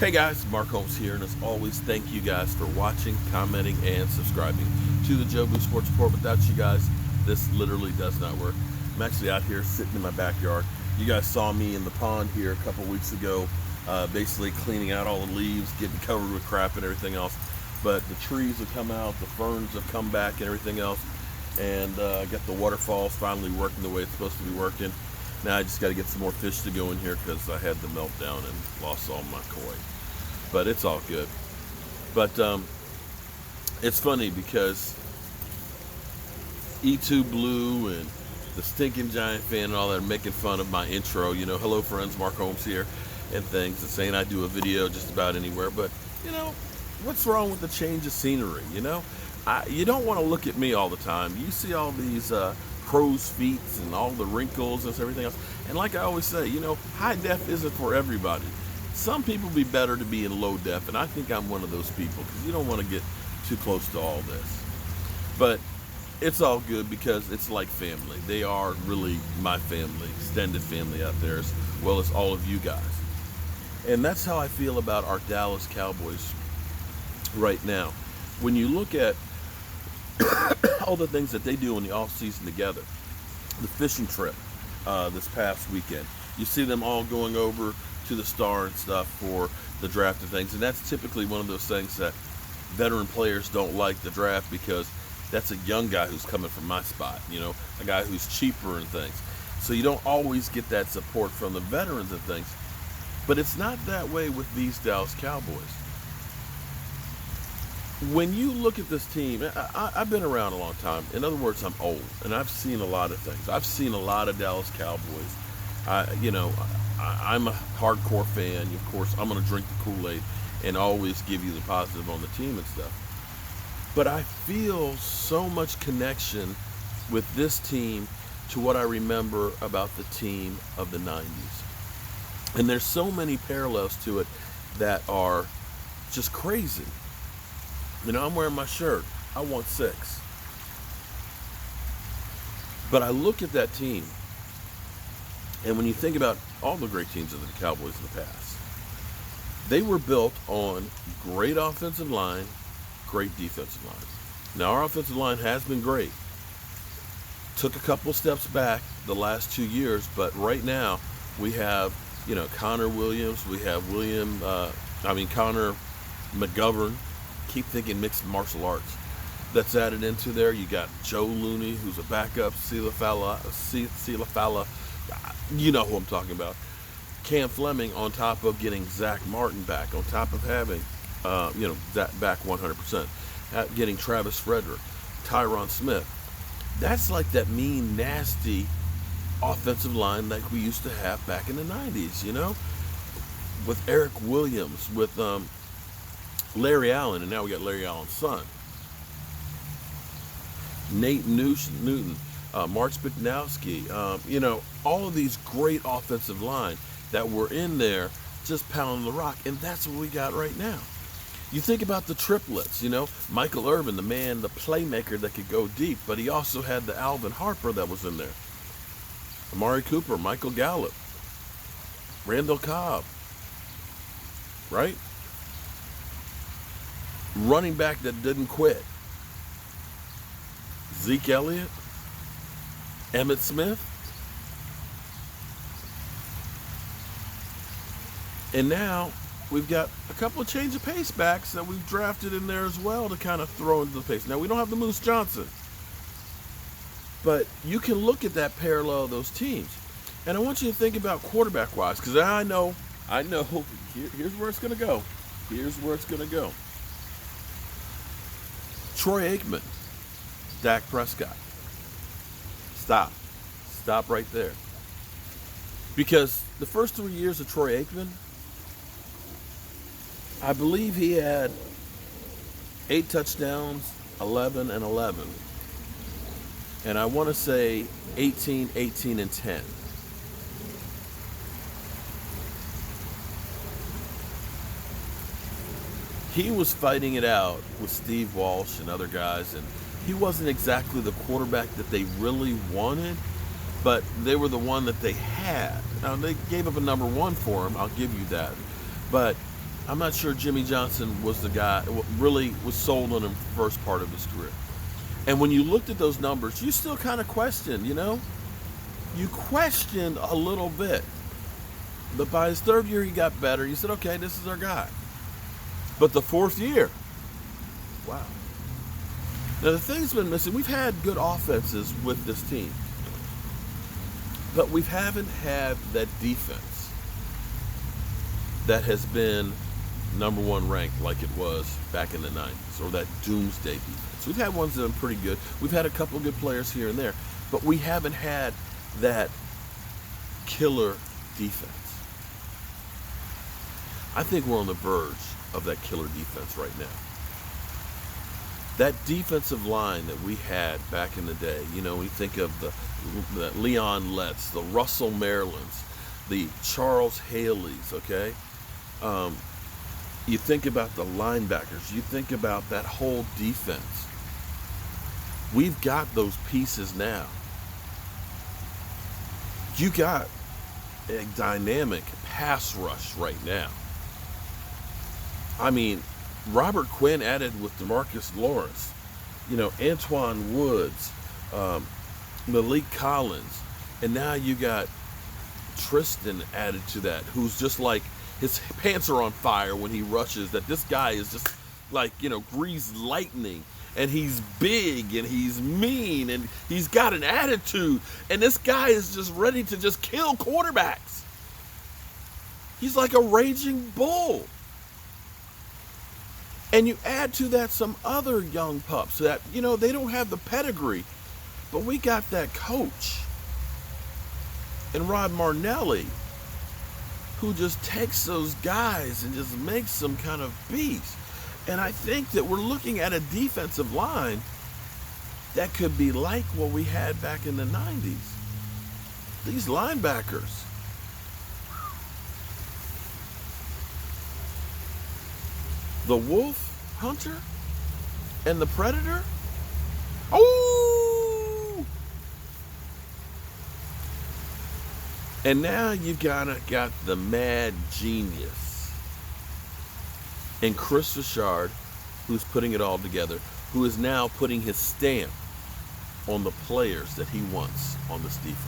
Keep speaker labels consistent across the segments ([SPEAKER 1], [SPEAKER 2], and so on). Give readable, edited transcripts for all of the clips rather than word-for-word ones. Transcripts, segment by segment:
[SPEAKER 1] Hey guys, Mark Holmes here, and as always, thank you guys for watching, commenting, and subscribing to the Joe Boo Sports Report. Without you guys, this literally does not work. I'm actually out here sitting in my backyard. You guys saw me in the pond here a couple weeks ago, basically cleaning out all the leaves, getting covered with crap and everything else. But the trees have come out, the ferns have come back, and everything else, and got the waterfalls finally working the way it's supposed to be working. Now I just got to get some more fish to go in here because I had the meltdown and lost all my koi. But it's all good. But it's funny because E2 Blue and the Stinking Giant Fan and all that are making fun of my intro. You know, hello friends, Mark Holmes here and things, and saying I do a video just about anywhere. But, you know, what's wrong with the change of scenery, you know? You don't want to look at me all the time. You see all these crow's feet and all the wrinkles and everything else. And like I always say, you know, high def isn't for everybody. Some people be better to be in low def, and I think I'm one of those people because you don't want to get too close to all this. But it's all good because it's like family. They are really my family, extended family out there, as well as all of you guys. And that's how I feel about our Dallas Cowboys right now. When you look at all the things that they do in the offseason together, the fishing trip this past weekend, you see them all going over to the Star and stuff for the draft and things, and that's typically one of those things that veteran players don't like the draft because that's a young guy who's coming from my spot, you know, a guy who's cheaper and things. So you don't always get that support from the veterans and things. But it's not that way with these Dallas Cowboys. When you look at this team, I've been around a long time. In other words, I'm old, and I've seen a lot of things. I've seen a lot of Dallas Cowboys. I'm a hardcore fan. Of course, I'm going to drink the Kool-Aid and always give you the positive on the team and stuff. But I feel so much connection with this team to what I remember about the team of the 90s. And there's so many parallels to it that are just crazy. You know, I'm wearing my shirt. I want 6. But I look at that team, and when you think about all the great teams of the Cowboys in the past, they were built on great offensive line, great defensive line. Now, our offensive line has been great. Took a couple steps back the last 2 years, but right now we have, you know, Connor Williams, we have Connor McGovern. Keep thinking mixed martial arts. That's added into there. You got Joe Looney, who's a backup, Silafala, you know who I'm talking about. Cam Fleming, on top of getting Zach Martin back, on top of having, that back 100%, getting Travis Frederick, Tyron Smith. That's like that mean, nasty offensive line like we used to have back in the 90s, you know? With Eric Williams, with Larry Allen, and now we got Larry Allen's son. Nate Newton, Mark Spitnowski, all of these great offensive line that were in there just pounding the rock, and that's what we got right now. You think about the triplets, you know, Michael Irvin, the man, the playmaker that could go deep, but he also had the Alvin Harper that was in there. Amari Cooper, Michael Gallup, Randall Cobb, right? Running back that didn't quit. Zeke Elliott, Emmitt Smith, and now we've got a couple of change of pace backs that we've drafted in there as well to kind of throw into the pace. Now, we don't have the Moose Johnson, but you can look at that parallel of those teams. And I want you to think about quarterback-wise, because I know, here's where it's going to go. Here's where it's going to go. Troy Aikman, Dak Prescott. Stop right there. Because the first 3 years of Troy Aikman, I believe he had 8 touchdowns, 11 and 11. And I want to say 18, 18 and 10. He was fighting it out with Steve Walsh and other guys, and he wasn't exactly the quarterback that they really wanted, but they were the one that they had. Now, they gave up a number 1 for him, I'll give you that. But I'm not sure Jimmy Johnson was the guy, really was sold on him first part of his career. And when you looked at those numbers, you still kind of questioned, You questioned a little bit. But by his third year, he got better. You said, okay, this is our guy. But the fourth year, wow. Now, the thing's been missing. We've had good offenses with this team. But we haven't had that defense that has been number one ranked like it was back in the 90s, or that doomsday defense. We've had ones that are pretty good. We've had a couple of good players here and there, but we haven't had that killer defense. I think we're on the verge of that killer defense right now. That defensive line that we had back in the day, we think of the Leon Letts, the Russell Marylands, the Charles Haleys, okay? You think about the linebackers. You think about that whole defense. We've got those pieces now. You got a dynamic pass rush right now. I mean, Robert Quinn added with DeMarcus Lawrence, Antoine Woods, Malik Collins, and now you got Tristan added to that, who's just like, his pants are on fire when he rushes, that this guy is just like, greased lightning, and he's big, and he's mean, and he's got an attitude, and this guy is just ready to just kill quarterbacks. He's like a raging bull. And you add to that some other young pups that, they don't have the pedigree, but we got that coach and Rod Marnelli, who just takes those guys and just makes them kind of beasts. And I think that we're looking at a defensive line that could be like what we had back in the 90s. These linebackers. The Wolf Hunter and the Predator. Oh! And now you've got the mad genius in Chris Richard, who's putting it all together, who is now putting his stamp on the players that he wants on this defense.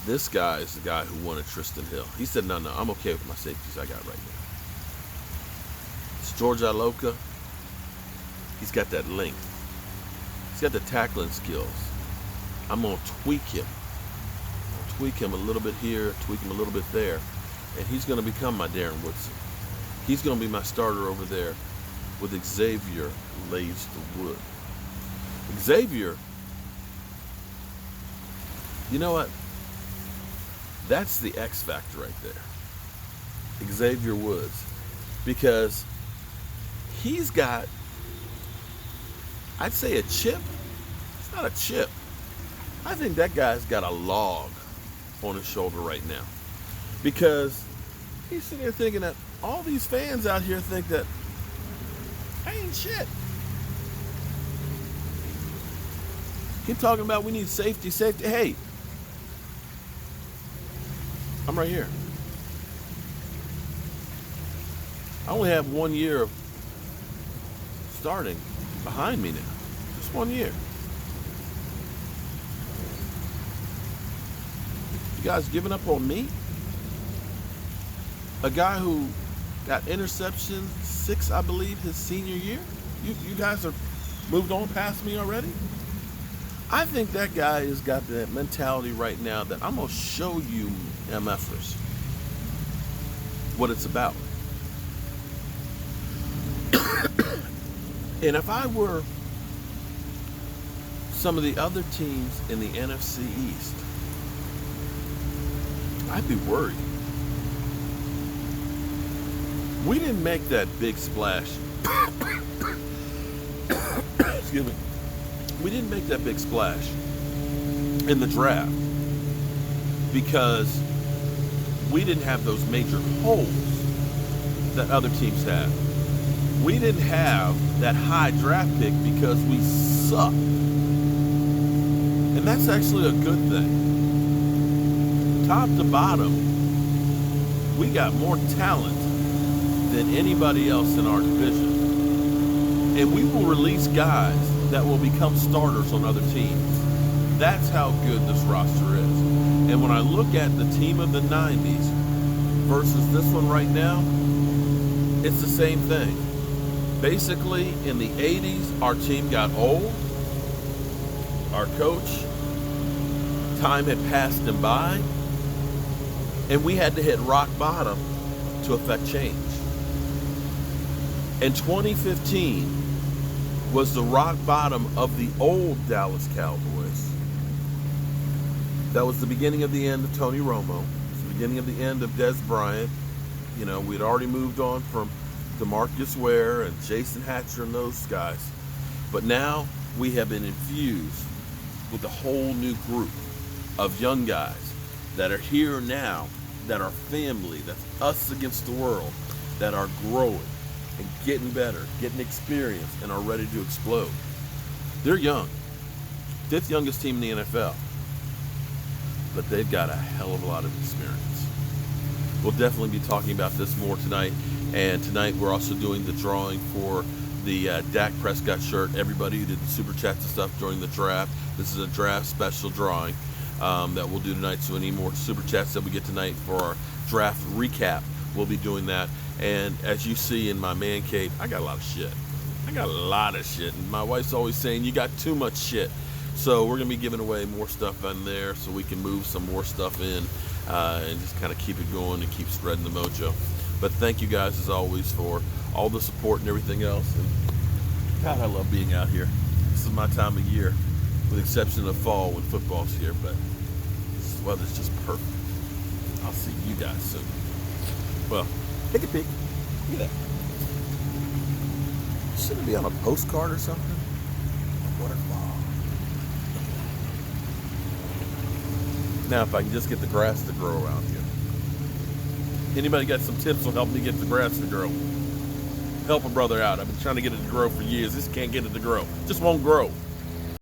[SPEAKER 1] This guy is the guy who wanted Tristan Hill. He said, no, I'm okay with my safeties I got right now. It's George Iloka. He's got that length. He's got the tackling skills. I'm going to tweak him. I'll tweak him a little bit here, tweak him a little bit there, and he's going to become my Darren Woodson. He's going to be my starter over there with Xavier lays the wood. Xavier, you know what? That's the X factor right there. Xavier Woods. Because he's got, I'd say a chip. It's not a chip. I think that guy's got a log on his shoulder right now. Because he's sitting there thinking that all these fans out here think that I ain't shit. Keep talking about we need safety. Hey, I'm right here. I only have 1 year of starting behind me now. Just 1 year. You guys giving up on me? A guy who got interceptions 6, I believe, his senior year? You guys are moved on past me already? I think that guy has got that mentality right now that I'm going to show you MFers what it's about. And if I were some of the other teams in the NFC East, I'd be worried. We didn't make that big splash. Excuse me. We didn't make that big splash in the draft because we didn't have those major holes that other teams have. We didn't have that high draft pick because we sucked. And that's actually a good thing. top to bottom, we got more talent than anybody else in our division. And we will release guys that will become starters on other teams. That's how good this roster is. And when I look at the team of the 90s versus this one right now, it's the same thing. Basically, in the 80s, our team got old. Our coach, time had passed him by, and we had to hit rock bottom to affect change. And 2015 was the rock bottom of the old Dallas Cowboys. That was the beginning of the end of Tony Romo. It was the beginning of the end of Des Bryant. You know, we'd already moved on from DeMarcus Ware and Jason Hatcher and those guys. But now we have been infused with a whole new group of young guys that are here now, that are family, that's us against the world, that are growing and getting better, getting experience, and are ready to explode. They're young. 5th youngest team in the NFL. But they've got a hell of a lot of experience. We'll definitely be talking about this more tonight. And tonight we're also doing the drawing for the Dak Prescott shirt. Everybody who did the super chats and stuff during the draft, this is a draft special drawing that we'll do tonight. So any more super chats that we get tonight for our draft recap, we'll be doing that. And as you see in my man cave, I got a lot of shit. And my wife's always saying, you got too much shit. So we're going to be giving away more stuff on there so we can move some more stuff in and just kind of keep it going and keep spreading the mojo. But thank you guys, as always, for all the support and everything else. And God, I love being out here. This is my time of year, with the exception of fall when football's here. But this weather's just perfect. I'll see you guys soon. Well, take a peek. Look at that. Shouldn't it be on a postcard or something? Waterfall. Now, if I can just get the grass to grow around here. Anybody got some tips on helping me get the grass to grow? Help a brother out. I've been trying to get it to grow for years. Just can't get it to grow. Just won't grow.